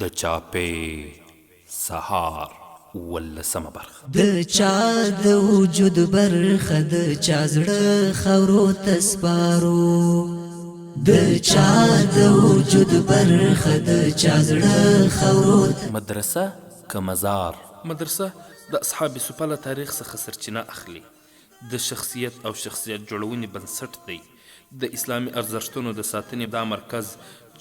د چاپې سهار 18مه برخه. د چا د وجود برخه د چا زړه خاورو ته سپارو، د چا د وجود برخه د چا زړه خاورو ته. مدرسه که مزار؟ مدرسه د اصحاب سپله تاریخ څخه سرچینه اخلي. د شخصیت او شخصیت جوړونې بنسټ دی. د اسلامي ارزښتونو د ساتنې دا مرکز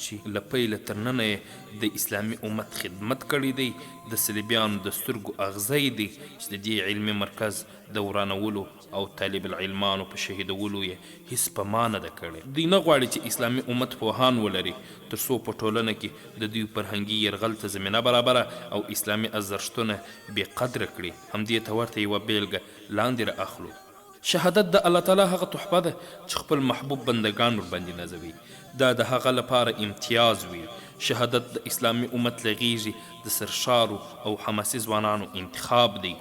چې له پیله تر ننه یې د اسلامي امت خدمت کړی دی، د صلیبیانو د سترګو اغزی دی چې د دې علمي مرکز د ورانولو او طالب العلمانو په شهیدولو یې هیڅ په ما نه ده کړې. دوی نه غواړي چې اسلامي امت پوهان ولري تر څو په ټولنه کې د دوی فرهنګي یرغل ته زمینه برابره او اسلامي ارزښتونه بې قدره کړي. همدې ته ورته یوه بیلګه لاندې را اخلو. شهادت د الله تعالی هغه تحفه ده چې خپل محبوب بندگان ورباندې نازوي. دا د هغه لپاره امتیاز وي. شهادت د اسلامي امت له غیږې د سرشارو او حماسي ځوانانو انتخاب دی.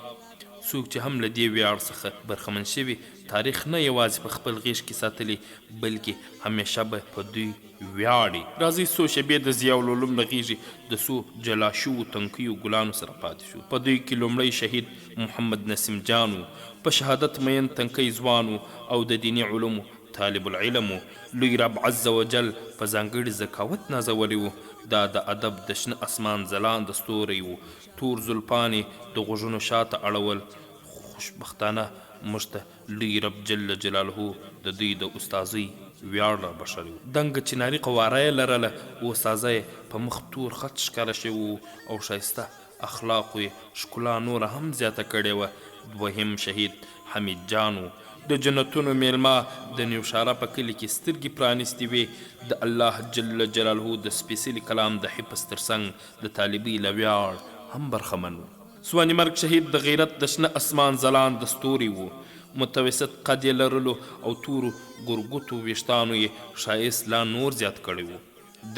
څوک چې هم له دې ویاړ څخه برخمن شوي، تاریخ نه یوازې په خپل غیږ کې ساتلی بلکې همیشه به په دوی ویاړي. راځئ څو شېبې د ضیاء العلوم له غیږې د څو جلا شوو تنکیو ګلانو سره پاتې شو. په دوی کې لومړی شهید محمد نسیم جان و، په شهادت مین تنکی ځوان او د دیني علومو طالب العلم و. لوی رب عز وجل په ځانګړي ذکاوت نازولی و. دا د ادب د شنه اسمان ځلانده ستوری و. تور زلفانې د غوږونو شاته اړول. خوشبختانه موږ ته لوی رب جل جلاله د دوی د استازۍ ویاړ را بښلی و. دنګه چناري قواره یې لرله، استازه یې په مخ تور خط ښکاره شوي و او ښایسته اخلاقو یې ښکلا نوره هم زیاته کړې وه. دوهم شهید حمید جان و. د جنتونو میلمه د نیوشاره په کلي کې سترګې پرانیستې وې. د الله جل جلاله د سپېڅلي کلام د حفظ ترڅنګ د طالبۍ له ویاړ هم برخمن و. ځواني مرګ شهید د غیرت د شنه اسمان ځلانده ستوری و. متوسط قد یې لرلو او تورو ګرګوتو ویښتانو یې ښایست لا نور زیات کړی و.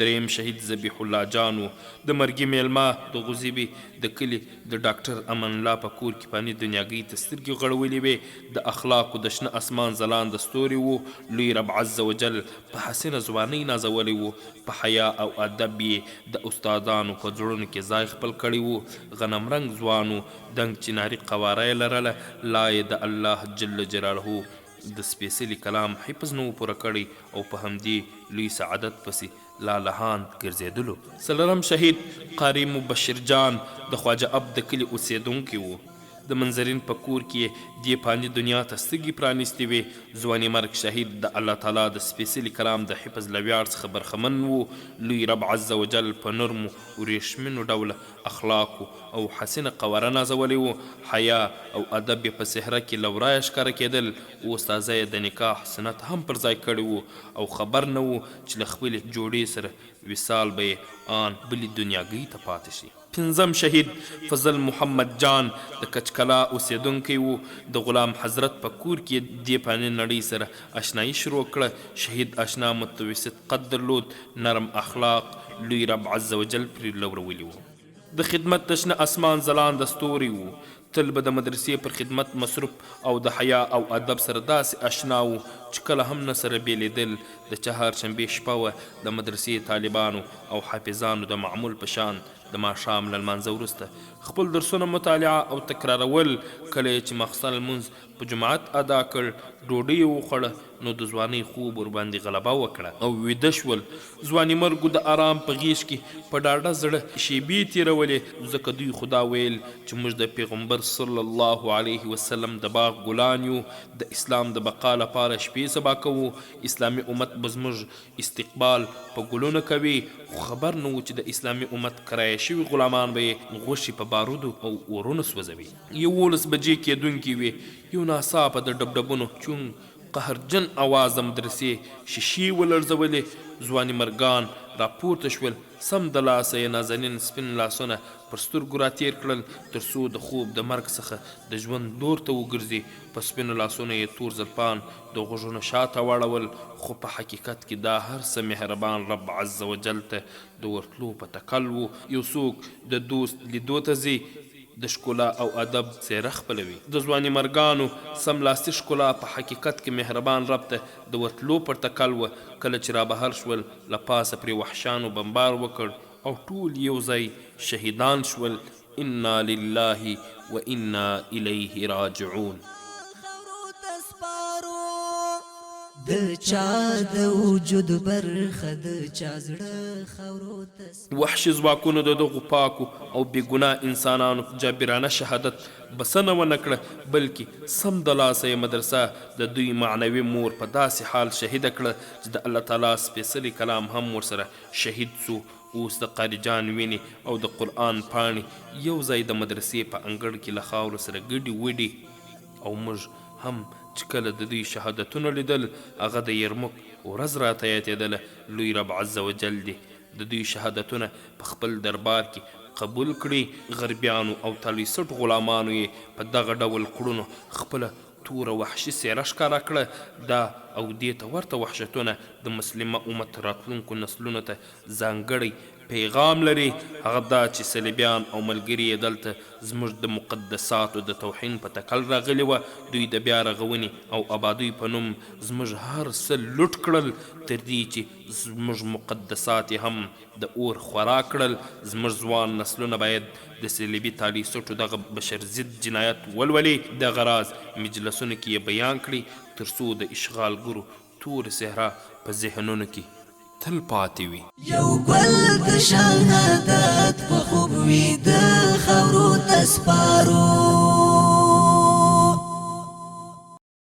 دریم شهید ذبیح الله جان و. د مرګي میلمه د غوزیبي د کلي د ډاکټر امان الله په کور کې فاني دنیاګۍ ته سترګې غړولې وې. د اخلاقو د شنه اسمان ځلانده ستوري و. لوی رب عز وجل په حسینه ځوانۍ نازولی و. په حیا او ادب یې د استادانو په زړونو کې ځای خپل کړی و. غنم رنګ ځوان و. دنګ چناري قواره یې لرله. لا یې د الله جل جلاله د سپېڅلي کلام حفظ نه و پوره کړی او په همدې لوی سعادت پسې لالهان ګرځېدلو. څلورم شهید قاري مبشر جان د خواجه اب د کلي اوسېدونکی و. د منظرین په کور کې دې فاني دنیا ته سترګې پرانیستې وې. ځواني مرګ شهید د الله تعالی د سپېڅلي کلام د حفظ له ویاړ څخه برخمن و. لوی رب عز وجل په نرمو ورېښمینو ډوله اخلاقو او حسینه قواره نازولی و. حیا او ادب یې په صحرا کې له ورایه ښکاره کېدل. استازه یې د نکاح سنت هم پر ځای کړی و او خبر نه و چې له خپلې جوړې سره وصال به یې آن بلې دنیاګۍ ته پاتې شي. پنځم شهید فضل محمد جان د کچکلا اوسېدونکی و. د غلام حضرت په کور کې دې فاني نړۍ سره اشنایي شروع کړه. شهید اشنا متوسط قد درلود، نرم اخلاق لوی رب عز وجل پرې لورولي و. د خدمت د شنه اسمان ځلانده ستوری و. تل به د مدرسې پر خدمت مصروف او د حیا او ادب سره داسې اشنا و چې کله هم نه سره بیلیدل. د چهارشنبې شپه وه. د مدرسې طالبانو او حافظانو د معمول په شان د ماښام له لمانځه وروسته خپل درسونه مطالعه او تکرارول. کله چې ماخستن لمونځ په جماعت ادا کړ، ډوډۍ یې وخوړه، نو د ځوانۍ خوب ورباندې غلبه وکړه او ویده شول. ځواني مرګو د آرام په غیږ کې په ډاډه زړه شیبې تېرولې، ځکه دوی خدا ویل چې موږ د پیغمبر صلی الله علیه وسلم د باغ ګلان یو. د اسلام د بقا لپاره شپې سبا کوو. اسلامي امت به زموږ استقبال په ګلونو کوي. خو خبر نه و چې د اسلامي امت کرایه شوي غلامان به یې غوښې په بارودو او اورونو سوځوي. 11 بجې کېدونکې وې. یو ناڅاپه د ډبډبونو چونګ قهرجن اواز د مدرسې شیشې ولړزولې. ځواني مرګان راپورته شول. سم د لاسه یې نازنین سپین لاسونه پر سترګو راتېر کړل تر څو د خوب د مرګ څخه د ژوند لور ته وګرځي. په سپینو لاسونو یې تور زلفان د غوږونو شاته واړول. خو په حقیقت کې دا هر څه مهربان رب عز وجل ته د ورتلو په تکل و. یو څوک د دوست لیدو ته ځي د ښکلا او ادب څیره خپلوي. د ځواني مرګانو سملاسي ښکلا په حقیقت کې مهربان رب ته د ورتلو پر تکل وه. کله چې رابهر شول، له پاسه پرې وحشیانو بمبار وکړ او ټول یو ځای شهیدان شول. انا لله و انا الیه راجعون. د چا د وجود برخه د چا زړه خاورو ته وحشي ځواکونو د دغو پاکو او بې ګناه انسانانو جابرانه شهادت بسنه ونه کړه، بلکې سم د لاسه یې مدرسه د دوی معنوي مور په داسې حال شهیده کړه چې د الله تعالی سپېڅلی کلام هم ورسره شهید سو. اوس د قاري جان وینې او د قرآن پاڼې یو ځای د مدرسې په انګړ کې له خاورو سره ګډې وډې، او موږ هم چې کله د دوی شهادتونه لیدل هغه د یرموک ورځ راته یادېدله. لوی رب عز وجل دې د دوی شهادتونه په خپل دربار کې قبول کړي. غربیانو او تالیسټ غلامانو یې په دغه ډول کړنو خپله توره وحشي څېره ښکاره کړه. دا او دې ته ورته وحشتونه د مسلمه امت راتلونکو نسلونو ته ځانګړی پیغام لري. هغه دا چې صلیبیان او ملګري یې دلته زموږ د مقدساتو د توهین په تکل راغلي وه. دوی د بیا رغونې او آبادۍ په نوم زموږ هر څه لوټ کړل، تر دې چې زموږ مقدسات یې هم د اور خورا کړل. زموږ ځوان نسلونه باید د صلیبي تالیسټو دغه بشر ضد جنایت ولولي. دغه راز مجلسونو کې یې بیان کړي تر څو د اشغالګرو تور صحرا په ذهنونو کې تل پاتې وي. یو ګل د شهادت په خوب وي د خاورو ته سپارو.